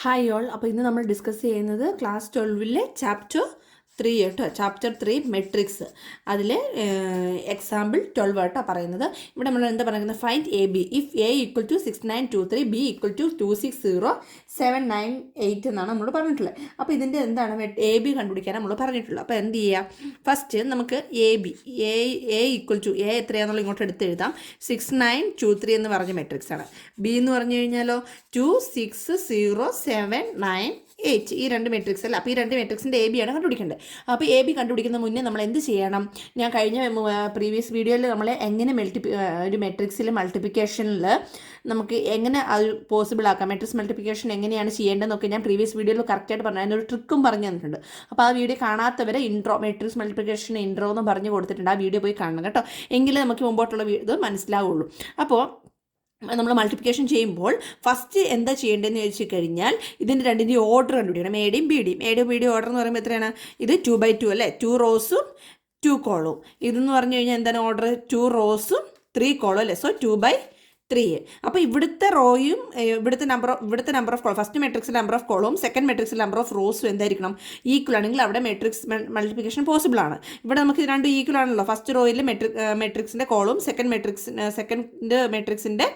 Hi all. അപ്പോൾ ഇന്ന് നമ്മൾ ഡിസ്കസ് ചെയ്യുന്നത് ക്ലാസ് 12 ചാപ്റ്റർ 3 കേട്ടോ. Chapter 3 matrix. അതിൽ എക്സാമ്പിൾ 12 കേട്ടോ പറയുന്നത്. ഇവിടെ നമ്മൾ എന്താ പറയുന്നത്, find A B if A equal to 6923 B equal to 260 798 എന്നാണ് നമ്മൾ പറഞ്ഞിട്ടുള്ളത്. അപ്പോൾ ഇതിൻ്റെ എന്താണ് എ ബി കണ്ടുപിടിക്കാൻ നമ്മൾ പറഞ്ഞിട്ടുള്ളത്. അപ്പോൾ എന്ത് ചെയ്യുക, ഫസ്റ്റ് നമുക്ക് A B A equal to A എത്രയാണെന്നുള്ള ഇങ്ങോട്ട് എടുത്ത് എഴുതാം. 6923 എന്ന് പറഞ്ഞ മെട്രിക്സ് ആണ്. ബി എന്ന് പറഞ്ഞു കഴിഞ്ഞാലോ 260 798 ഈ രണ്ട് മെട്രിക്സ് അല്ല. അപ്പോൾ ഈ രണ്ട് മെട്രിക്സിൻ്റെ എ ബി ആണ് കണ്ടുപിടിക്കേണ്ടത്. അപ്പോൾ എ ബി കണ്ടുപിടിക്കുന്ന മുന്നേ നമ്മൾ എന്ത് ചെയ്യണം, ഞാൻ കഴിഞ്ഞ പ്രീവിയസ് വീഡിയോയിൽ നമ്മൾ എങ്ങനെ ഒരു മെട്രിക്സിൽ മൾട്ടിപ്ലിക്കേഷനിൽ നമുക്ക് എങ്ങനെ അത് പോസിബിൾ ആക്കാം, മെട്രിക്സ് മൾട്ടിപ്ലിക്കേഷൻ എങ്ങനെയാണ് ചെയ്യേണ്ടതെന്നൊക്കെ ഞാൻ പ്രീവിയസ് വീഡിയോയിൽ കറക്റ്റായിട്ട് പറഞ്ഞു, അതിനൊരു ട്രിക്കും പറഞ്ഞു തന്നിട്ടുണ്ട്. അപ്പോൾ ആ വീഡിയോ കാണാത്തവരെ മെട്രിക്സ് മൾട്ടിപ്ലിക്കേഷൻ ഇൻട്രോ എന്ന് പറഞ്ഞു കൊടുത്തിട്ടുണ്ട്. ആ വീഡിയോ പോയി കാണണം കേട്ടോ, എങ്കിലേ നമുക്ക് മുമ്പോട്ടുള്ള ഇത് മനസ്സിലാവുള്ളൂ. അപ്പോൾ നമ്മൾ മൾട്ടിപ്ലിക്കേഷൻ ചെയ്യുമ്പോൾ ഫസ്റ്റ് എന്താ ചെയ്യേണ്ടതെന്ന് ചോദിച്ചു കഴിഞ്ഞാൽ ഇതിൻ്റെ രണ്ടിൻ്റെ ഓർഡർ കണ്ടുപിടിക്കണം. എയുടെയും ബിയുടെയും ഓർഡർ എന്ന് പറയുമ്പോൾ എത്രയാണ്, ഇത് 2/2 അല്ലേ, 2 റോസും 2 കോളും. ഇതെന്ന് പറഞ്ഞു കഴിഞ്ഞാൽ എന്താണ് ഓർഡർ, 2 റോസും 3 കോളും അല്ലേ. സോ 2/3. അപ്പോൾ ഇവിടുത്തെ റോയും ഇവിടുത്തെ നമ്പർ ഓഫ് കോൾ, ഫസ്റ്റ് മെട്രിക്സിൽ നമ്പർ ഓഫ് കോളും സെക്കൻഡ് മെട്രിക്സിൽ നമ്പർ ഓഫ് റോസും എന്തായിരിക്കണം, ഈക്വൽ ആണെങ്കിൽ അവിടെ മെട്രിക്സ് മൾട്ടിപ്ലിക്കേഷൻ പോസിബിൾ ആണ്. ഇവിടെ നമുക്ക് ഇത് രണ്ടും ഈക്വൽ ആണല്ലോ. ഫസ്റ്റ് റോയിൽ മെട്രിക്സിൻ്റെ കോളും സെക്കൻഡ് മെട്രിക്സിൻ്റെ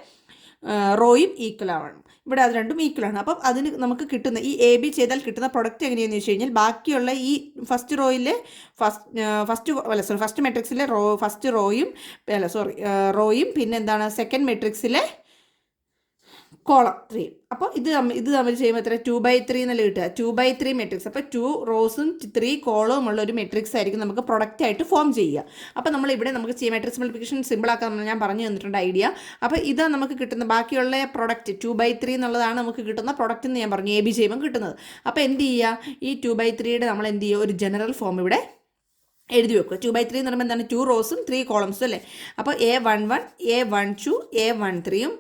റോയും ഈക്വൽ ആവണം. ഇവിടെ അത് രണ്ടും ഈക്വൽ ആണ്. അപ്പം അതിന് നമുക്ക് കിട്ടുന്ന ഈ എ ബി ചെയ്താൽ കിട്ടുന്ന പ്രൊഡക്റ്റ് എങ്ങനെയാണെന്ന് വെച്ച് കഴിഞ്ഞാൽ ബാക്കിയുള്ള ഈ ഫസ്റ്റ് മെട്രിക്സിലെ റോയും പിന്നെ എന്താണ് സെക്കൻഡ് മെട്രിക്സിലെ കോളം 3. അപ്പോൾ ഇത് തമ്മിൽ ചെയ്യുമ്പോൾ എത്ര, 2/3 എന്നല്ല കിട്ടുക, 2/3 മെട്രിക്സ്. അപ്പോൾ 2 റോസും 3 കോളവും ഉള്ള ഒരു മെട്രിക്സ് ആയിരിക്കും നമുക്ക് പ്രൊഡക്റ്റ് ആയിട്ട് ഫോം ചെയ്യുക. അപ്പോൾ നമ്മളിവിടെ നമുക്ക് മെട്രിക്സ് മൾട്ടിപ്ലിക്കേഷൻ സിമ്പിൾ ആക്കാൻ ഞാൻ പറഞ്ഞു തന്നിട്ടുണ്ട് ഐഡിയ. അപ്പോൾ ഇത് നമുക്ക് കിട്ടുന്ന ബാക്കിയുള്ള പ്രൊഡക്റ്റ് 2/3 എന്നുള്ളതാണ് നമുക്ക് കിട്ടുന്ന പ്രൊഡക്റ്റ് എന്ന് ഞാൻ പറഞ്ഞു, എ ബി ചെയ്യുമ്പോൾ കിട്ടുന്നത്. അപ്പോൾ എന്ത് ചെയ്യുക, ഈ 2/3യുടെ നമ്മൾ എന്ത് ചെയ്യുക, ഒരു ജനറൽ ഫോം ഇവിടെ എഴുതി വെക്കുക. 2/3 എന്ന് പറയുമ്പോൾ എന്താണ്, 2 റോസും 3 കോളംസും അല്ലേ. അപ്പോൾ A11 A12 A13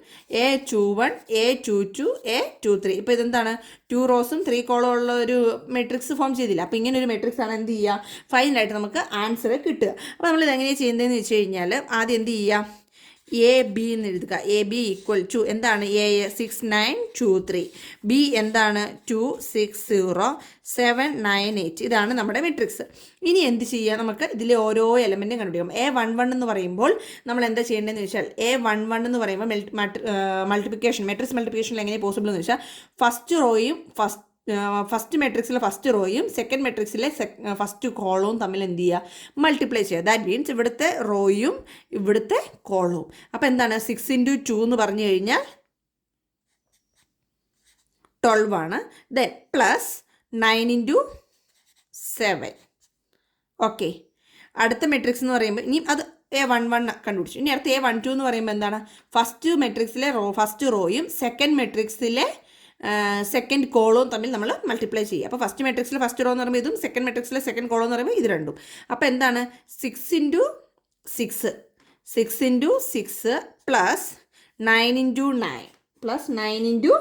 A21 A22 A23. ഇപ്പോൾ ഇതെന്താണ്, 2 റോസും 3 കോളം ഉള്ള ഒരു മെട്രിക്സ് ഫോം ചെയ്തില്ല. അപ്പോൾ ഇങ്ങനെ ഒരു മെട്രിക്സ് ആണ് എന്ത് ചെയ്യുക, ഫൈനലായിട്ട് നമുക്ക് ആൻസർ കിട്ടുക. അപ്പോൾ നമ്മളിത് എങ്ങനെയാണ് ചെയ്യുന്നതെന്ന് വെച്ച് കഴിഞ്ഞാൽ ആദ്യം എന്ത് ചെയ്യുക, എ ബി എന്ന് എഴുതുക. എ ബി ഈക്വൽ ടു എന്താണ്, എ 6923, ബി എന്താണ് 260 798. ഇതാണ് നമ്മുടെ മെട്രിക്സ്. ഇനി എന്ത് ചെയ്യുക, നമുക്ക് ഇതിലെ ഓരോ എലമെൻറ്റും കണ്ടുപിടിക്കാം. A11 എന്ന് പറയുമ്പോൾ നമ്മൾ എന്താ ചെയ്യേണ്ടതെന്ന് വെച്ചാൽ, A11 എന്ന് പറയുമ്പോൾ മെട്രിക്സ് മൾട്ടിപ്ലിക്കേഷനിൽ എങ്ങനെ പോസിബിൾ എന്ന് വെച്ചാൽ ഫസ്റ്റ് മെട്രിക്സിലെ ഫസ്റ്റ് റോയും സെക്കൻഡ് മെട്രിക്സിലെ ഫസ്റ്റ് കോളവും തമ്മിൽ എന്ത് ചെയ്യുക, മൾട്ടിപ്ലൈ ചെയ്യുക. ദാറ്റ് മീൻസ് ഇവിടുത്തെ റോയും ഇവിടുത്തെ കോളവും. അപ്പോൾ എന്താണ്, 6 × 2 എന്ന് പറഞ്ഞു കഴിഞ്ഞാൽ 12 ആണ്. Then plus 9 × 7. ഓക്കെ, അടുത്ത മെട്രിക്സ് എന്ന് പറയുമ്പോൾ ഇനി അത് A11 കണ്ടുപിടിച്ചു. ഇനി അടുത്ത A12 എന്ന് പറയുമ്പോൾ എന്താണ്, ഫസ്റ്റ് മെട്രിക്സിലെ ഫസ്റ്റ് റോയും സെക്കൻഡ് മെട്രിക്സിലെ സെക്കൻഡ് കോളവും തമ്മിൽ നമ്മൾ മൾട്ടിപ്ലൈ ചെയ്യുക. അപ്പോൾ ഫസ്റ്റ് മെട്രിക്സിലെ ഫസ്റ്റ് റോ എന്ന് പറയുമ്പോൾ ഇതും സെക്കൻഡ് മെട്രിക്സിലെ സെക്കൻഡ് കോളം എന്ന് പറയുമ്പോൾ ഇത് രണ്ടും. അപ്പോൾ എന്താണ്, 6 × 6 പ്ലസ് 9 ×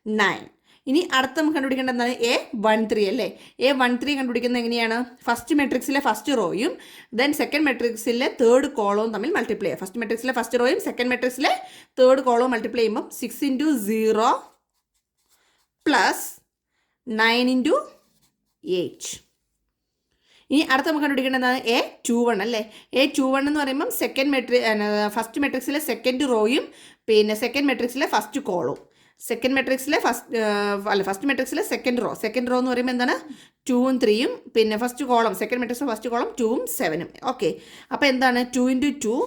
9. ഇനി അടുത്ത നമുക്ക് കണ്ടുപിടിക്കേണ്ടത് എന്താണ്, A13 അല്ലേ. A13 കണ്ടുപിടിക്കുന്നത് എങ്ങനെയാണ്, ഫസ്റ്റ് മെട്രിക്സിലെ ഫസ്റ്റ് റോയും ദെൻ സെക്കൻഡ് മെട്രിക്സിലെ തേർഡ് കോളവും തമ്മിൽ മൾട്ടിപ്ലൈ ചെയ്യുക. ഫസ്റ്റ് മെട്രിക്സിലെ ഫസ്റ്റ് റോയും സെക്കൻഡ് മെട്രിക്സിലെ തേർഡ് കോളവും മൾട്ടിപ്ലൈ ചെയ്യുമ്പോൾ 6 × 0 പ്ലസ് 9 × 8. ഇനി അടുത്ത നമുക്ക് കണ്ടുപിടിക്കേണ്ടതാണ് A21 അല്ലേ. A21 എന്ന് പറയുമ്പം ഫസ്റ്റ് മെട്രിക്സിലെ സെക്കൻഡ് റോയും പിന്നെ സെക്കൻഡ് മെട്രിക്സിലെ ഫസ്റ്റ് കോളും, ഫസ്റ്റ് മെട്രിക്സിലെ സെക്കൻഡ് റോ എന്ന് പറയുമ്പോൾ എന്താണ്, 2ഉം 3ഉം പിന്നെ ഫസ്റ്റ് കോളം സെക്കൻഡ് മെട്രിക്സിലെ ഫസ്റ്റ് കോളം 2ഉം 7ഉം. ഓക്കെ, അപ്പോൾ എന്താണ് 2 × 2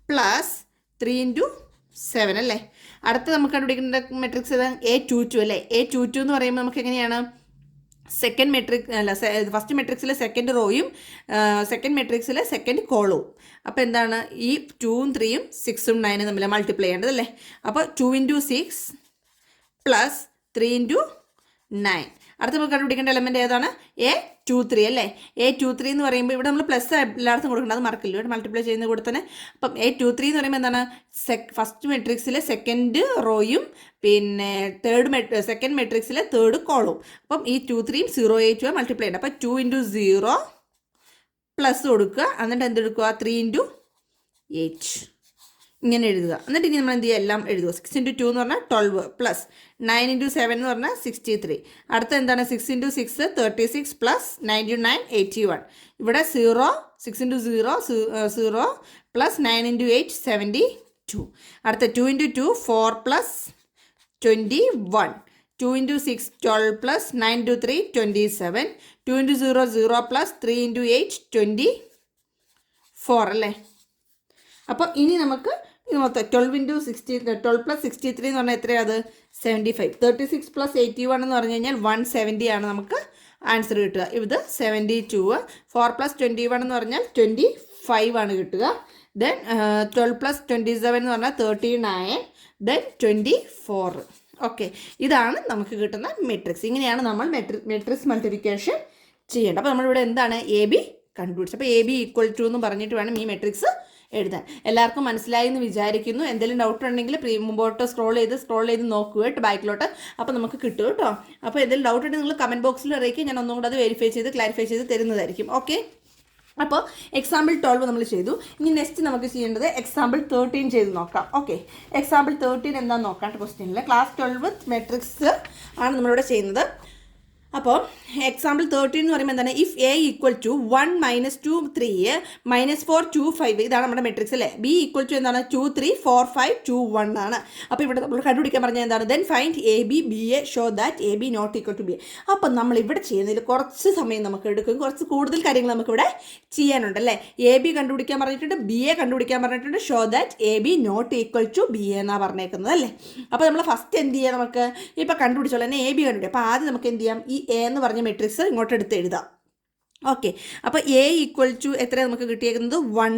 പ്ലസ് 3 × 7 അല്ലേ. അടുത്ത നമുക്ക് കണ്ടുപിടിക്കേണ്ട മെട്രിക്സ് ഏതാണ്, A22 അല്ലേ. A22 എന്ന് പറയുമ്പോൾ നമുക്ക് എങ്ങനെയാണ്, ഫസ്റ്റ് മെട്രിക്സിലെ സെക്കൻഡ് റോയും സെക്കൻഡ് മെട്രിക്സിലെ സെക്കൻഡ് കോളവും. അപ്പോൾ എന്താണ്, ഈ 2ഉം 3ഉം 6ഉം 9ഉം തമ്മിൽ മൾട്ടിപ്ലൈ ചെയ്യേണ്ടതല്ലേ. അപ്പോൾ 2 × 6 പ്ലസ് 3 × 9. അടുത്ത നമുക്ക് കണ്ടുപിടിക്കേണ്ട എലമെൻറ്റ് ഏതാണ്, A23 അല്ലേ. A23 എന്ന് പറയുമ്പോൾ ഇവിടെ നമ്മൾ പ്ലസ് എല്ലായിടത്തും കൊടുക്കേണ്ടത്, അത് മറക്കില്ല, ഇവിടെ മൾട്ടിപ്ലൈ ചെയ്യുന്ന കൂടെ തന്നെ. അപ്പം A23 എന്ന് പറയുമ്പോൾ എന്താണ്, ഫസ്റ്റ് മെട്രിക്സിലെ സെക്കൻഡ് റോയും പിന്നെ സെക്കൻഡ് മെട്രിക്സിലെ തേർഡ് കോളും. അപ്പം ഈ 2-3യും 0-8 മൾട്ടിപ്ലൈ ചെയ്യണം. അപ്പം 2 × 0 പ്ലസ് കൊടുക്കുക, എന്നിട്ട് എന്തെടുക്കുക, 3 × 8. ഇങ്ങനെ എഴുതുക. എന്നിട്ട് ഇനി നമ്മൾ എന്ത് ചെയ്യുക, എല്ലാം എഴുതുക. 6 × 2 എന്ന് പറഞ്ഞാൽ 12 പ്ലസ് 9 × 7 എന്ന് പറഞ്ഞാൽ 63. അടുത്ത എന്താണ് 6 × 6 36 പ്ലസ് 9 × 9 81. ഇവിടെ 0 6 × 0 0 പ്ലസ് 9 × 8 72. അടുത്ത 2 × 2 4 പ്ലസ് 21. 2 × 6 12 പ്ലസ് 9 × 3 27. 2 × 0 0 പ്ലസ് 3 × 8 24 അല്ലേ. അപ്പോൾ ഇനി നമുക്ക് ഇത് മൊത്തം 12 × 60 12 പ്ലസ് 63 എന്ന് പറഞ്ഞാൽ എത്രയാണ്? അത് 75. 36 പ്ലസ് 81 എന്ന് പറഞ്ഞു കഴിഞ്ഞാൽ 170 ആണ് നമുക്ക് ആൻസർ കിട്ടുക. ഇത് 72. 4 പ്ലസ് 21 എന്ന് പറഞ്ഞാൽ 25 ആണ് കിട്ടുക. ദെൻ 12 പ്ലസ് 27 എന്ന് പറഞ്ഞാൽ 39. ദെൻ 24. ഓക്കെ, ഇതാണ് നമുക്ക് കിട്ടുന്ന മെട്രിക്സ്. ഇങ്ങനെയാണ് നമ്മൾ മെട്രിക്സ് മൾട്ടിപ്ലിക്കേഷൻ ചെയ്യേണ്ടത്. അപ്പോൾ നമ്മളിവിടെ എന്താണ് എ ബി കണ്ടുപിടിച്ചത്. അപ്പോൾ എ ബി = എന്ന് പറഞ്ഞിട്ട് വേണം ഈ മെട്രിക്സ് എഴുതാൻ. എല്ലാവർക്കും മനസ്സിലായി എന്ന് വിചാരിക്കുന്നു. എന്തെങ്കിലും ഡൗട്ട് ഉണ്ടെങ്കിൽ മുമ്പോട്ട് സ്ക്രോൾ ചെയ്ത് നോക്കുക കേട്ടോ, ബാക്കിലോട്ട്. അപ്പോൾ നമുക്ക് കിട്ടും കേട്ടോ. അപ്പോൾ എന്തെങ്കിലും ഡൗട്ട് ഉണ്ടെങ്കിൽ നിങ്ങൾ കമൻറ്റ് ബോക്സിൽ അറിയിക്കുക. ഞാൻ ഒന്നും കൂടെ അത് വെരിഫൈ ചെയ്ത് ക്ലാരിഫൈ ചെയ്ത് തരുന്നതായിരിക്കും. ഓക്കെ, അപ്പോൾ എക്സാമ്പിൾ 12 നമ്മൾ ചെയ്തു. ഇനി നെക്സ്റ്റ് നമുക്ക് ചെയ്യേണ്ടത് എക്സാമ്പിൾ 13 ചെയ്ത് നോക്കാം. ഓക്കെ, എക്സാമ്പിൾ 13 എന്താണെന്ന് നോക്കാം. ക്വസ്റ്റ്യനിൽ ക്ലാസ് 12 മെട്രിക്സ് ആണ് നമ്മളിവിടെ ചെയ്യുന്നത്. അപ്പോൾ എക്സാമ്പിൾ 13 എന്ന് പറയുമ്പോൾ എന്താണ്, ഇഫ് എ = 1 - 2 3 -4 2 5. ഇതാണ് നമ്മുടെ മെട്രിക്സ് അല്ലേ. ബി = എന്താണ് 2 3 4 5 2 1 ആണ്. അപ്പോൾ ഇവിടെ നമ്മൾ കണ്ടുപിടിക്കാൻ പറഞ്ഞാൽ എന്താണ്, then find A B B A show that A B not equal to B A. അപ്പം നമ്മൾ ഇവിടെ ചെയ്യുന്നതിൽ കുറച്ച് സമയം നമുക്ക് എടുക്കും, കുറച്ച് കൂടുതൽ കാര്യങ്ങൾ നമുക്കിവിടെ ചെയ്യാനുണ്ട് അല്ലേ. എ ബി കണ്ടുപിടിക്കാൻ പറഞ്ഞിട്ടുണ്ട്, ബി എ കണ്ടുപിടിക്കാൻ പറഞ്ഞിട്ടുണ്ട്, show that A B not equal to B A എന്നാണ് പറഞ്ഞേക്കുന്നത് അല്ലേ. അപ്പോൾ നമ്മൾ ഫസ്റ്റ് എന്ത് ചെയ്യാം, നമുക്ക് ഇപ്പോൾ കണ്ടുപിടിച്ചോളൂ തന്നെ എ ബി കണ്ടുപിടിക്കാം. അപ്പോൾ ആദ്യം നമുക്ക് എന്ത് ചെയ്യാം, ഈ എ എന്ന് പറഞ്ഞ മെട്രിക്സ് ഇങ്ങോട്ട് എടുത്ത് എഴുതാം. ഓക്കെ, അപ്പോൾ എ = എത്ര നമുക്ക് കിട്ടിയേക്കുന്നത് 1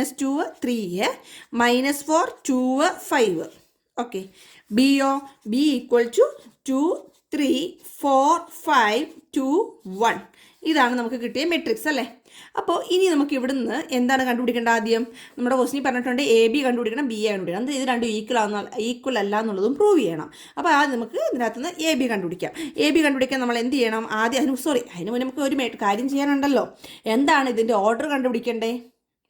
- 2 3 -4 2 5. ഓക്കെ, ബിയോ ബി = 2 3 4 5 2 1. ഇതാണ് നമുക്ക് കിട്ടിയ മെട്രിക്സ് അല്ലേ. അപ്പോൾ ഇനി നമുക്ക് ഇവിടുന്ന് എന്താണ് കണ്ടുപിടിക്കേണ്ടത്? ആദ്യം നമ്മുടെ ക്വസ്റ്റ്യൻ പറഞ്ഞിട്ടുണ്ട് എ ബി കണ്ടുപിടിക്കണം, ബി എ കണ്ടുപിടിക്കണം. ഇത് രണ്ടും ഈക്വൽ അല്ല എന്നുള്ളതും പ്രൂവ് ചെയ്യണം. അപ്പോൾ ആദ്യം നമുക്ക് ഇതിനകത്തുനിന്ന് എ ബി കണ്ടുപിടിക്കാം. എ ബി കണ്ടുപിടിക്കാൻ നമ്മൾ എന്ത് ചെയ്യണം? ആദ്യം അതിന് മുന്നേ നമുക്ക് ഒരു കാര്യം ചെയ്യാനുണ്ടല്ലോ. എന്താണ് ഇതിൻ്റെ ഓർഡർ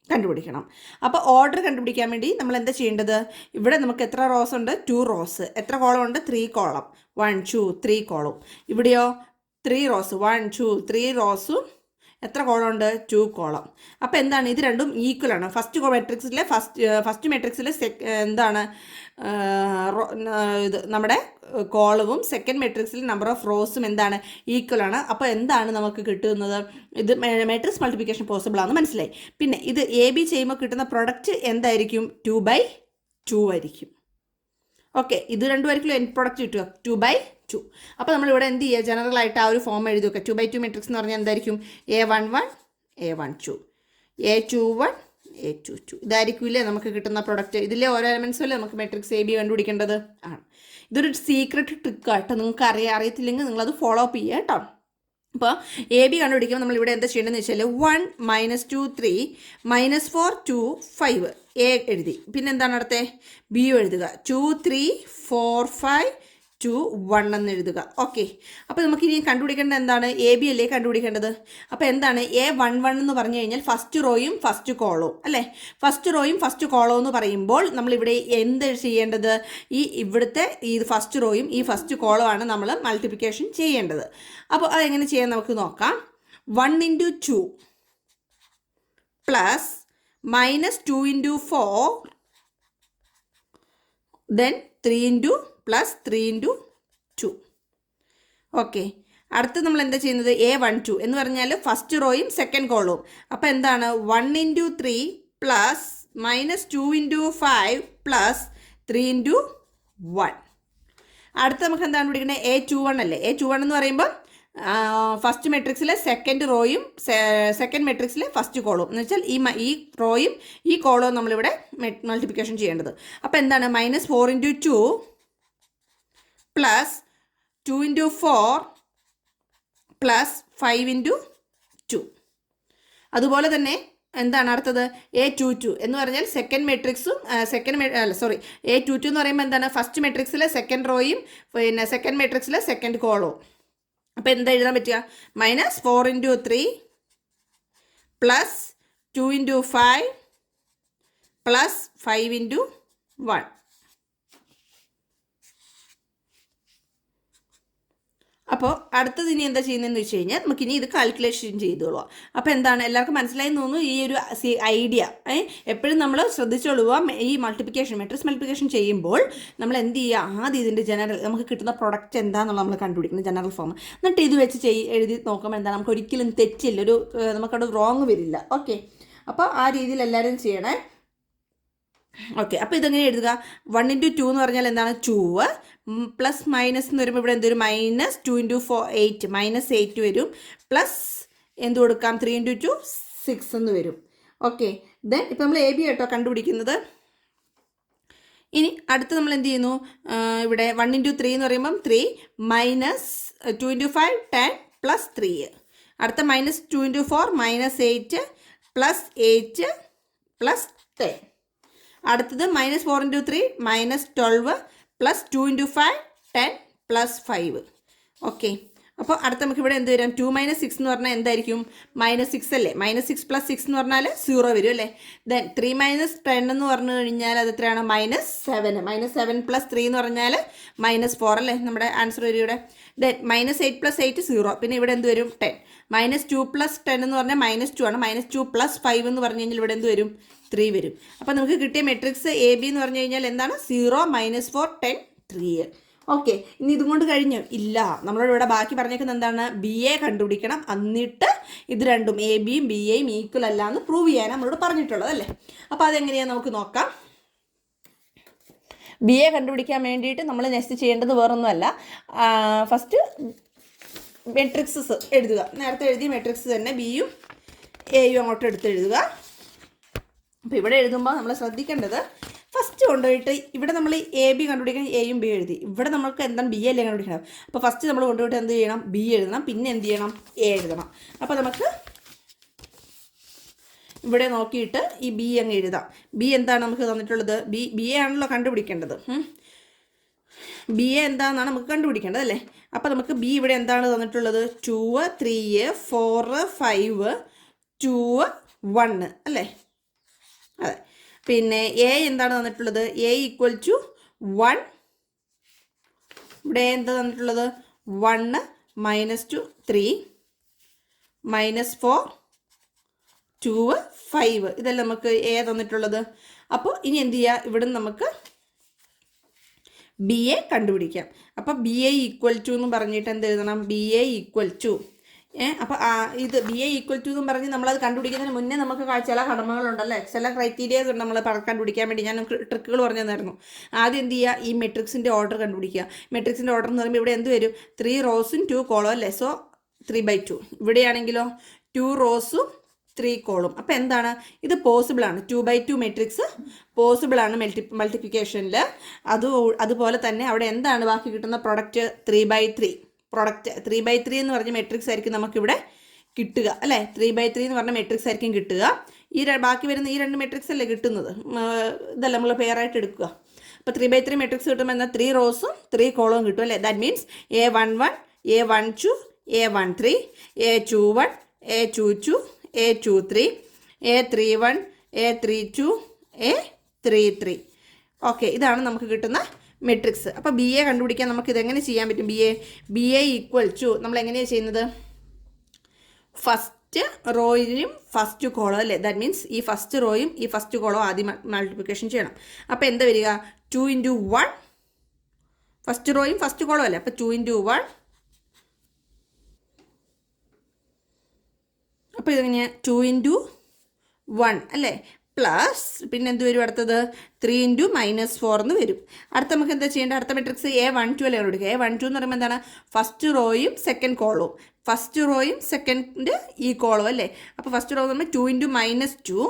കണ്ടുപിടിക്കണം. അപ്പോൾ ഓർഡർ കണ്ടുപിടിക്കാൻ വേണ്ടി നമ്മൾ എന്താ ചെയ്യേണ്ടത്? ഇവിടെ നമുക്ക് എത്ര റോസ് ഉണ്ട്? 2 റോസ്. എത്ര കോളം ഉണ്ട്? 3 കോളം. 1 2 3 കോളം. ഇവിടെയോ 3 റോസ്. 1 2 3 റോസും എത്ര കോളം ഉണ്ട്? 2 കോളം. അപ്പോൾ എന്താണ്, ഇത് രണ്ടും ഈക്വൽ ആണ്. ഫസ്റ്റ് മെട്രിക്സിലെ എന്താണ് ഇത് നമ്മുടെ കോളവും സെക്കൻഡ് മെട്രിക്സിൽ നമ്പർ ഓഫ് റോസും എന്താണ് ഈക്വൽ ആണ്. അപ്പോൾ എന്താണ് നമുക്ക് കിട്ടുന്നത്? ഇത് മെട്രിക്സ് മൾട്ടിപ്ലിക്കേഷൻ പോസിബിൾ ആണെന്ന് മനസ്സിലായി. പിന്നെ ഇത് എ ബി ചെയ്യുമ്പോൾ കിട്ടുന്ന പ്രൊഡക്റ്റ് എന്തായിരിക്കും? 2/2 ആയിരിക്കും. ഓക്കെ, ഇത് രണ്ടുമായിരിക്കും എൻ പ്രൊഡക്റ്റ് കിട്ടുക 2/2. അപ്പോൾ നമ്മളിവിടെ എന്ത് ചെയ്യുക, ജനറലായിട്ട് ആ ഒരു ഫോം എഴുതി വെക്കുക. 2/2 മെട്രിക്സ് എന്ന് പറഞ്ഞാൽ എന്തായിരിക്കും? A11 A12 A21 A22. ഇതായിരിക്കില്ലേ നമുക്ക് കിട്ടുന്ന പ്രൊഡക്റ്റ്. ഇതിലെ ഓരോ എലമെൻസും അല്ലേ നമുക്ക് മെട്രിക്സ് എ ബി കണ്ടുപിടിക്കേണ്ടത് ആണ്. ഇതൊരു സീക്രട്ട് ട്രിക്കാട്ടോ. നിങ്ങൾക്ക് അറിയത്തില്ലെങ്കിൽ നിങ്ങളത് ഫോളോ അപ്പ് ചെയ്യുക കേട്ടോ. അപ്പോൾ എ ബി കണ്ടുപിടിക്കുമ്പോൾ നമ്മളിവിടെ എന്താ ചെയ്യേണ്ടതെന്ന് വെച്ചാൽ 1 - 2 3 -4 2 5 എ എഴുതി. പിന്നെ എന്താണ് അടുത്തേ? ബി എഴുതുക. 2 3 4 5 2 1 എന്ന് എഴുതുക. ഓക്കെ, അപ്പോൾ നമുക്ക് ഇനി കണ്ടുപിടിക്കേണ്ടത് എന്താണ്? എ ബി അല്ലേ കണ്ടുപിടിക്കേണ്ടത്. അപ്പോൾ എന്താണ് A11 എന്ന് പറഞ്ഞു കഴിഞ്ഞാൽ ഫസ്റ്റ് റോയും ഫസ്റ്റ് കോളവും അല്ലേ. ഫസ്റ്റ് റോയും ഫസ്റ്റ് കോളവും എന്ന് പറയുമ്പോൾ നമ്മളിവിടെ എന്ത് ചെയ്യേണ്ടത്? ഇവിടുത്തെ ഈ ഫസ്റ്റ് റോയും ഈ ഫസ്റ്റ് കോളമാണ് നമ്മൾ മൾട്ടിപ്ലിക്കേഷൻ ചെയ്യേണ്ടത്. അപ്പോൾ അതെങ്ങനെ ചെയ്യാൻ നമുക്ക് നോക്കാം. 1 × 2 പ്ലസ് -2 × 4 ദെൻ 3 × പ്ലസ് 3 × 2. ഓക്കെ, അടുത്ത് നമ്മൾ എന്താ ചെയ്യുന്നത്? A12 എന്ന് പറഞ്ഞാൽ ഫസ്റ്റ് റോയും സെക്കൻഡ് കോളവും. അപ്പോൾ എന്താണ് 1 × 3 പ്ലസ് -2 × 5 പ്ലസ് 3 × 1. അടുത്ത് നമുക്ക് എന്താണ് പിടിക്കുന്നത്? A21 അല്ലേ. A21 എന്ന് പറയുമ്പോൾ ഫസ്റ്റ് മെട്രിക്സിലെ സെക്കൻഡ് റോയും സെക്കൻഡ് മെട്രിക്സിലെ ഫസ്റ്റ് കോളവും എന്ന് വെച്ചാൽ ഈ റോയും ഈ കോളവും നമ്മളിവിടെ മൾട്ടിപ്ലിക്കേഷൻ ചെയ്യേണ്ടത്. അപ്പോൾ എന്താണ് -4 × 2 പ്ലസ് 2 × 4 പ്ലസ് 5 × 2. അതുപോലെ തന്നെ എന്താണ് അടുത്തത്? A22 എന്ന് പറഞ്ഞാൽ സെക്കൻഡ് മെട്രിക്സും A22 എന്ന് പറയുമ്പോൾ എന്താണ് ഫസ്റ്റ് മെട്രിക്സിലെ സെക്കൻഡ് റോയും പിന്നെ സെക്കൻഡ് മെട്രിക്സിലെ സെക്കൻഡ് കോളവും. അപ്പോൾ എന്താ എഴുതാൻ പറ്റുക? -4 × 3 പ്ലസ് 2 × 5 പ്ലസ് 5 ഇൻറ്റു 1. അപ്പോൾ അടുത്തത് ഇനി എന്താ ചെയ്യുന്നതെന്ന് വെച്ച് കഴിഞ്ഞാൽ നമുക്കിനി ഇത് കാൽക്കുലേഷൻ ചെയ്തോളൂ. അപ്പോൾ എന്താണ് എല്ലാവർക്കും മനസ്സിലായി തോന്നുന്നു ഈ ഒരു ഐഡിയ. എപ്പോഴും നമ്മൾ ശ്രദ്ധിച്ചോളുക, ഈ മെട്രിക്സ് മൾട്ടിപ്ലിക്കേഷൻ ചെയ്യുമ്പോൾ നമ്മൾ എന്ത് ചെയ്യുക, ആദ്യം ഇതിൻ്റെ നമുക്ക് കിട്ടുന്ന പ്രൊഡക്റ്റ് എന്താണെന്നുള്ള നമ്മൾ കണ്ടുപിടിക്കുന്നത് ജനറൽ ഫോം. എന്നിട്ട് ഇത് വെച്ച് എഴുതി നോക്കുമ്പോൾ എന്താണ്, നമുക്ക് ഒരിക്കലും തെറ്റില്ല, നമുക്കവിടെ റോങ് വരില്ല. ഓക്കെ, അപ്പോൾ ആ രീതിയിൽ എല്ലാവരും ചെയ്യണേ. ഓക്കെ, അപ്പോൾ ഇതെങ്ങനെ എഴുതുക? 1 ഇൻറ്റു 2 എന്ന് പറഞ്ഞാൽ എന്താണ്? 2 പ്ലസ് മൈനസ് എന്ന് വരുമ്പോൾ ഇവിടെ എന്തൊരു മൈനസ് 2 ഇൻറ്റു 4 8 -8 വരും. പ്ലസ് എന്ത് കൊടുക്കാം? 3 ഇൻറ്റു 2 6 എന്ന് വരും. ഓക്കെ, ദെൻ ഇപ്പം നമ്മൾ എ ബി കേട്ടോ കണ്ടുപിടിക്കുന്നത്. ഇനി അടുത്ത് നമ്മൾ എന്ത് ചെയ്യുന്നു? ഇവിടെ 1 ഇൻറ്റു 3 എന്ന് പറയുമ്പം 3 മൈനസ് 2 ഇൻറ്റു 5 10 പ്ലസ് 3. അടുത്ത മൈനസ് 2 ഇൻറ്റു 4 -8 പ്ലസ് 8 പ്ലസ് 10. അടുത്തത് minus 4 into 3 -12 plus 2 into 5 10 plus 5. Okay, അപ്പോൾ അടുത്ത നമുക്ക് ഇവിടെ എന്ത് വരും? 2 - 6 എന്ന് പറഞ്ഞാൽ എന്തായിരിക്കും? -6 അല്ലേ? -6 + 6 എന്ന് പറഞ്ഞാൽ 0 വരും അല്ലേ? ദെൻ 3 - 10 എന്ന് പറഞ്ഞു കഴിഞ്ഞാൽ അത് എത്രയാണ്? -7. -7 + 3 എന്ന് പറഞ്ഞാൽ -4 അല്ലേ? നമ്മുടെ ആൻസർ വരും ഇവിടെ. ദെൻ -8 + 8 0. പിന്നെ ഇവിടെ എന്ത് വരും? 10. -2 + 10 എന്ന് പറഞ്ഞാൽ -2 ആണ്. -2 + 5 എന്ന് പറഞ്ഞു കഴിഞ്ഞാൽ ഇവിടെ എന്ത് വരും? 3 വരും. അപ്പോൾ നമുക്ക് കിട്ടിയ മെട്രിക്സ് എ ബി എന്ന് പറഞ്ഞു കഴിഞ്ഞാൽ എന്താണ്? 0 -4 10 3. ഓക്കെ, ഇനി ഇതും കൊണ്ട് കഴിഞ്ഞു? ഇല്ല, നമ്മളോട് ഇവിടെ ബാക്കി പറഞ്ഞേക്കുന്നത് എന്താണ്? ബി എ കണ്ടുപിടിക്കണം. എന്നിട്ട് ഇത് രണ്ടും എ ബിയും ബി എയും ഈക്വൽ അല്ല എന്ന് പ്രൂവ് ചെയ്യാൻ നമ്മളോട് പറഞ്ഞിട്ടുള്ളത് അല്ലേ? അപ്പോൾ അതെങ്ങനെയാണ് നമുക്ക് നോക്കാം. ബി എ കണ്ടുപിടിക്കാൻ വേണ്ടിയിട്ട് നമ്മൾ നെക്സ്റ്റ് ചെയ്യേണ്ടത് വേറൊന്നുമല്ല. ഫസ്റ്റ് മെട്രിക്സസ് എഴുതുക. നേരത്തെ എഴുതിയ മെട്രിക്സ് തന്നെ ബിയും എയും അങ്ങോട്ട് എടുത്ത് എഴുതുക. അപ്പോൾ ഇവിടെ എഴുതുമ്പോൾ നമ്മൾ ശ്രദ്ധിക്കേണ്ടത്, ഫസ്റ്റ് കൊണ്ടുപോയിട്ട് ഇവിടെ നമ്മൾ എ ബി കണ്ടുപിടിക്കാൻ എയും ബി എഴുതി. ഇവിടെ നമുക്ക് എന്താണ്? ബി അല്ലേ കണ്ടുപിടിക്കണം. അപ്പോൾ ഫസ്റ്റ് നമ്മൾ കൊണ്ടുപോയിട്ട് എന്ത് ചെയ്യണം? ബി എഴുതണം. പിന്നെ എന്ത് ചെയ്യണം? എ എഴുതണം. അപ്പോൾ നമുക്ക് ഇവിടെ നോക്കിയിട്ട് ഈ ബി അങ്ങ് എഴുതാം. ബി എന്താണ് നമുക്ക് തന്നിട്ടുള്ളത്? ബി എ ആണല്ലോ കണ്ടുപിടിക്കേണ്ടത്. ബി എ എന്താണെന്നാണ് നമുക്ക് കണ്ടുപിടിക്കേണ്ടത് അല്ലേ? അപ്പോൾ നമുക്ക് ബി ഇവിടെ എന്താണ് തന്നിട്ടുള്ളത്? 2 3 4 5 2 1 അല്ലേ? അതെ. പിന്നെ എ എന്താണ് തന്നിട്ടുള്ളത്? A equal to 1. ഇവിടെ എന്താ തന്നിട്ടുള്ളത്? 1 -2 3 -4 2 5. ഇതല്ല നമുക്ക് എ തന്നിട്ടുള്ളത്. അപ്പോൾ ഇനി എന്ത് ചെയ്യുക? ഇവിടെ നമുക്ക് ബി എ കണ്ടുപിടിക്കാം. അപ്പോൾ ബി എ ഈക്വൽ ടു എന്ന് പറഞ്ഞിട്ട് എന്ത് എഴുതണം? ബി എ ഈക്വൽ ടു അപ്പോൾ ഇത് ബി എ ഈക്വൽ ടു എന്നും പറഞ്ഞ് നമ്മളത് കണ്ടുപിടിക്കുന്നതിന് മുന്നേ നമുക്ക് ചില ഘടകങ്ങളുണ്ടല്ലേ, ചില ക്രൈറ്റീരിയാസ് ഉണ്ട് നമ്മൾ കണ്ടുപിടിക്കാൻ വേണ്ടി. ഞാൻ ട്രിക്കുകൾ പറഞ്ഞു തന്നായിരുന്നു. ആദ്യം എന്ത് ചെയ്യുക? ഈ മെട്രിക്സിൻ്റെ ഓർഡർ കണ്ടുപിടിക്കുക. മെട്രിക്സിൻ്റെ ഓർഡർ എന്ന് പറയുമ്പോൾ ഇവിടെ എന്ത് വരും? 3 റോസും 2 കോളും അല്ലേ? സോ 3/2. ഇവിടെയാണെങ്കിലോ 2 റോസും 3 കോളും. അപ്പോൾ എന്താണ്? ഇത് പോസിബിളാണ്. 2/2 മെട്രിക്സ് പോസിബിളാണ് മൾട്ടിപ്ലിക്കേഷനിൽ. അതുപോലെ തന്നെ അവിടെ എന്താണ് ബാക്കി കിട്ടുന്ന പ്രൊഡക്റ്റ്? 3/3. പ്രൊഡക്റ്റ് 3/3 എന്ന് പറഞ്ഞ മെട്രിക്സ് ആയിരിക്കും നമുക്കിവിടെ കിട്ടുക അല്ലേ? 3/3 എന്ന് പറഞ്ഞ മെട്രിക്സ് ആയിരിക്കും കിട്ടുക. ബാക്കി വരുന്ന ഈ 2 മെട്രിക്സ് അല്ലേ കിട്ടുന്നത്? ഇതല്ല നമ്മൾ പെയറായിട്ട് എടുക്കുക. അപ്പോൾ 3/3 മെട്രിക്സ് കിട്ടുമ്പോൾ എന്നാൽ 3 റോസും 3 കോളവും കിട്ടും അല്ലേ? That means A11 A12 A13 A21 A22 A23 A31 A32 A33. Okay, ഇതാണ് നമുക്ക് കിട്ടുന്ന മെട്രിക്സ്. അപ്പോൾ ബി എ കണ്ടുപിടിക്കാൻ നമുക്ക് ഇതെങ്ങനെ ചെയ്യാൻ പറ്റും? ബി എ ഈക്വൽ ടു നമ്മൾ എങ്ങനെയാണ് ചെയ്യുന്നത്? ഫസ്റ്റ് റോയിനും ഫസ്റ്റ് കോളോ അല്ലേ? ദാറ്റ് മീൻസ് ഈ ഫസ്റ്റ് റോയും ഈ ഫസ്റ്റ് കോളോ ആദ്യം മൾട്ടിപ്ലിക്കേഷൻ ചെയ്യണം. അപ്പോൾ എന്താ വരിക? 2 ഇൻറ്റു 1. ഫസ്റ്റ് റോയും ഫസ്റ്റ് കോളോ അല്ലേ? അപ്പോൾ 2 ഇൻറ്റു 1. അപ്പോൾ ഇതെങ്ങനെയാണ്? 2 ഇൻറ്റു 1 അല്ലേ? പ്ലസ് പിന്നെ എന്ത് വരും? അടുത്തത് 3 ഇൻറ്റു -4 എന്ന് വരും. അടുത്ത നമുക്ക് എന്താ ചെയ്യേണ്ടത്? അടുത്ത മെട്രിക്സ് A12 അല്ലേ കണ്ടുപിടിക്കുക. A12 എന്ന് പറയുമ്പോൾ എന്താണ്? ഫസ്റ്റ് റോയും സെക്കൻഡ് കോളവും. ഫസ്റ്റ് റോയും സെക്കൻഡ് ഈ കോളവും അല്ലേ? അപ്പോൾ ഫസ്റ്റ് റോ എന്ന് പറയുമ്പോൾ 2 ഇൻറ്റു -2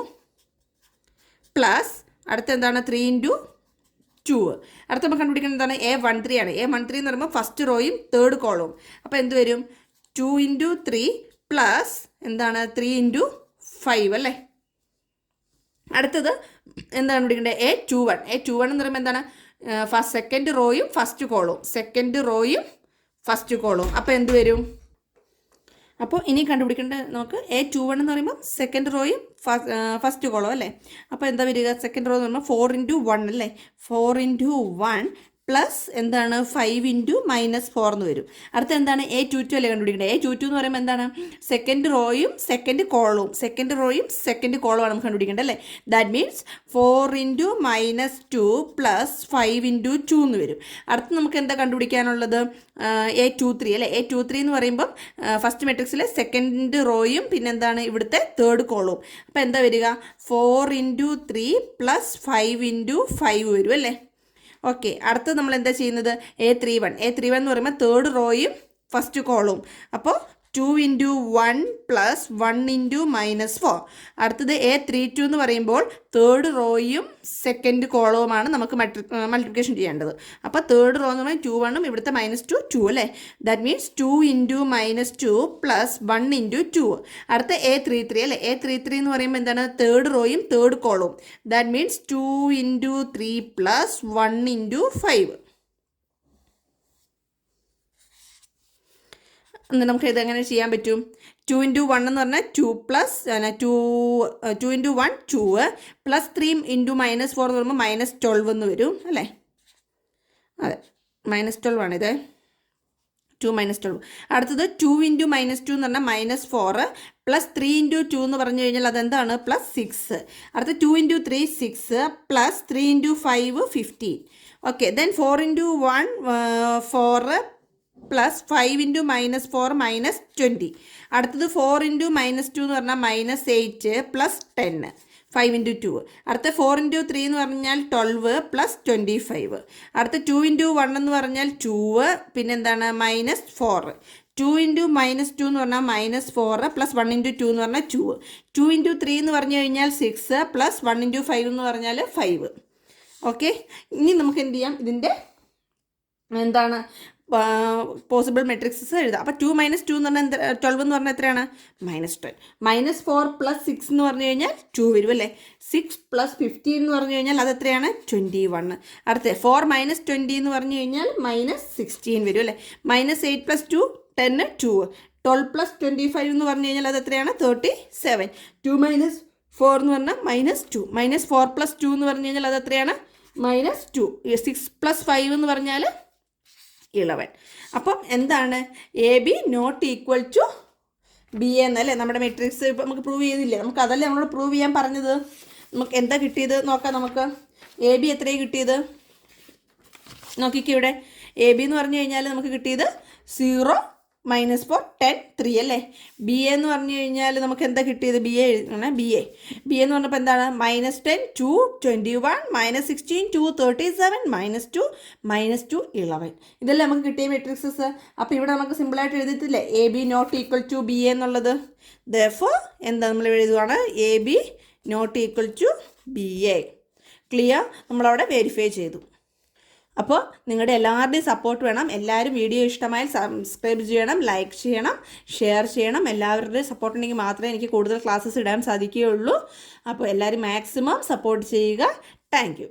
പ്ലസ് അടുത്ത എന്താണ്? 3 ഇൻറ്റു 2. അടുത്ത നമുക്ക് കണ്ടുപിടിക്കുന്നത് എന്താണ്? A13 ആണ്. A13 എന്ന് പറയുമ്പോൾ ഫസ്റ്റ് റോയും തേർഡ് കോളവും. അപ്പോൾ എന്ത് വരും? 2 ഇൻറ്റു 3 പ്ലസ് എന്താണ്? 3 ഇൻറ്റു 5 അല്ലേ? അടുത്തത് എന്താണ് പിടിക്കേണ്ടത്? A21. A21 എന്ന് പറയുമ്പോൾ എന്താണ്? സെക്കൻഡ് റോയും ഫസ്റ്റ് കോളും. സെക്കൻഡ് റോയും ഫസ്റ്റ് കോളും. അപ്പോൾ എന്ത് വരും? അപ്പോൾ ഇനി കണ്ടുപിടിക്കേണ്ട നമുക്ക് A21 എന്ന് പറയുമ്പോൾ സെക്കൻഡ് റോയും ഫസ്റ്റ് കോളം അല്ലേ. അപ്പോൾ എന്താ വരിക, സെക്കൻഡ് റോ എന്ന് പറയുമ്പോൾ 4 × 1 അല്ലേ, 4 × 1 പ്ലസ് എന്താണ് 5 × -4 എന്ന് വരും. അടുത്ത എന്താണ് A22 അല്ലേ കണ്ടുപിടിക്കേണ്ടത്. A22 എന്ന് പറയുമ്പോൾ എന്താണ് സെക്കൻഡ് റോയും സെക്കൻഡ് കോളവും ആണ് നമുക്ക് കണ്ടുപിടിക്കേണ്ടത് അല്ലേ. ദാറ്റ് മീൻസ് 4 × -2 പ്ലസ് 5 × 2 എന്ന് വരും. അടുത്ത് നമുക്ക് എന്താ കണ്ടുപിടിക്കാനുള്ളത്, A23 അല്ലേ. A23 എന്ന് പറയുമ്പം ഫസ്റ്റ് മെട്രിക്സിലെ സെക്കൻഡ് റോയും പിന്നെന്താണ് ഇവിടുത്തെ തേർഡ് കോളവും. അപ്പോൾ എന്താ വരിക 4 × 3 പ്ലസ് 5 × 5 വരും അല്ലേ. ഓക്കെ, അടുത്ത് നമ്മൾ എന്താ ചെയ്യുന്നത് A31 എന്ന് പറയുമ്പോൾ തേർഡ് റോയും ഫസ്റ്റ് കോളവും. അപ്പോൾ 2 × 1 പ്ലസ് 1 × -4. അടുത്തത് A32 എന്ന് പറയുമ്പോൾ തേർഡ് റോയും സെക്കൻഡ് കോളവുമാണ് നമുക്ക് മൾട്ടിപ്ലിക്കേഷൻ ചെയ്യേണ്ടത്. അപ്പോൾ തേർഡ് റോ എന്ന് പറയുമ്പോൾ 2 ഇവിടുത്തെ -2 2 അല്ലേ. That means 2 × -2 plus 1 × 2. അടുത്ത A33 അല്ലേ. A33 എന്ന് പറയുമ്പോൾ എന്താണ് തേർഡ് റോയും തേർഡ് കോളവും. That means 2 × 3 plus 1 × 5. എന്നിട്ട് നമുക്ക് ഇതെങ്ങനെ ചെയ്യാൻ പറ്റും, 2 × 1 എന്ന് പറഞ്ഞാൽ 2 പ്ലസ് 2 × 1 2 പ്ലസ് 3 × -4 എന്ന് പറയുമ്പോൾ -12 എന്ന് വരും അല്ലേ. അതെ, -12 ആണിത്, 2 -12. അടുത്തത് 2 × -2 എന്ന് പറഞ്ഞാൽ -4 പ്ലസ് 3 × 2 എന്ന് പറഞ്ഞു കഴിഞ്ഞാൽ അതെന്താണ് +6. അടുത്ത 2 × 3 6 പ്ലസ് 3 × 5 15. Okay, then 4 × 1 4 plus 5 × -4 -20. അടുത്തത് 4 × -2 എന്ന് പറഞ്ഞാൽ -8 പ്ലസ് 10 5 × 2. അടുത്ത 4 × 3 എന്ന് പറഞ്ഞാൽ 12 പ്ലസ് 25. അടുത്ത 2 × 1 എന്ന് പറഞ്ഞാൽ 2 പിന്നെന്താണ് -4. 2 × -2 എന്ന് പറഞ്ഞാൽ -4 പ്ലസ് 1 × 2 എന്ന് പറഞ്ഞാൽ 2. 2 × 3 എന്ന് പറഞ്ഞു കഴിഞ്ഞാൽ 6 പ്ലസ് 1 × 5 എന്ന് പറഞ്ഞാൽ 5. ഓക്കെ, ഇനി നമുക്ക് എന്ത് ചെയ്യാം, ഇതിൻ്റെ എന്താണ് പോസിബിൾ മെട്രിക്സസ് എഴുതാം. അപ്പോൾ 2 - 2 എന്ന് പറഞ്ഞാൽ 12 എന്ന് പറഞ്ഞാൽ എത്രയാണ് -10. -4 പ്ലസ് 6 എന്ന് പറഞ്ഞു കഴിഞ്ഞാൽ 2 വരും അല്ലേ. 6 പ്ലസ് 15 എന്ന് പറഞ്ഞു കഴിഞ്ഞാൽ അത് എത്രയാണ് 21. അടുത്ത 4 - 20 എന്ന് പറഞ്ഞു കഴിഞ്ഞാൽ -16 വരും അല്ലേ. -8 പ്ലസ് 2 10 2. 12 പ്ലസ് 25 എന്ന് പറഞ്ഞു കഴിഞ്ഞാൽ അത് എത്രയാണ് 37. 2 - 4 എന്ന് പറഞ്ഞാൽ -2. -4 പ്ലസ് 2 എന്ന് പറഞ്ഞു കഴിഞ്ഞാൽ അത് എത്രയാണ് -2. 6 പ്ലസ് 5 എന്ന് പറഞ്ഞാൽ 11. അപ്പം എന്താണ് AB ≠ BA എന്നല്ലേ നമ്മുടെ മെട്രിക്സ്. ഇപ്പം നമുക്ക് പ്രൂവ് ചെയ്തില്ലേ, നമുക്ക് അതല്ലേ നമ്മളോട് പ്രൂവ് ചെയ്യാൻ പറഞ്ഞത്. നമുക്ക് എന്താ കിട്ടിയത് നോക്കാം. നമുക്ക് AB എത്രയാണ് കിട്ടിയത് നോക്കിക്കോ. ഇവിടെ AB എന്ന് പറഞ്ഞു കഴിഞ്ഞാൽ നമുക്ക് കിട്ടിയത് 0 -4 10 3 അല്ലേ. BA എന്ന് പറഞ്ഞു കഴിഞ്ഞാൽ നമുക്ക് എന്താ കിട്ടിയത്, BA എന്ന് പറഞ്ഞപ്പോൾ എന്താണ് -10 2 21 -16 2 37 -2 -2 11. ഇതെല്ലാം നമുക്ക് കിട്ടിയ മെട്രിക്സസ്. അപ്പോൾ ഇവിടെ നമുക്ക് സിമ്പിളായിട്ട് എഴുതിയിട്ടില്ലേ AB ≠ BA എന്നുള്ളത്. therefore എന്താ നമ്മൾ എഴുതുകയാണ് AB ≠ BA. ക്ലിയർ, നമ്മളവിടെ വെരിഫൈ ചെയ്തു. അപ്പോൾ നിങ്ങളുടെ എല്ലാവരുടെയും സപ്പോർട്ട് വേണം. എല്ലാവരും വീഡിയോ ഇഷ്ടമായാൽ സബ്സ്ക്രൈബ് ചെയ്യണം, ലൈക്ക് ചെയ്യണം, ഷെയർ ചെയ്യണം. എല്ലാവരുടെയും സപ്പോർട്ട് ഉണ്ടെങ്കിൽ മാത്രമേ എനിക്ക് കൂടുതൽ ക്ലാസ്സസ് ഇടാൻ സാധിക്കുകയുള്ളൂ. അപ്പോൾ എല്ലാവരും മാക്സിമം സപ്പോർട്ട് ചെയ്യുക. Thank you.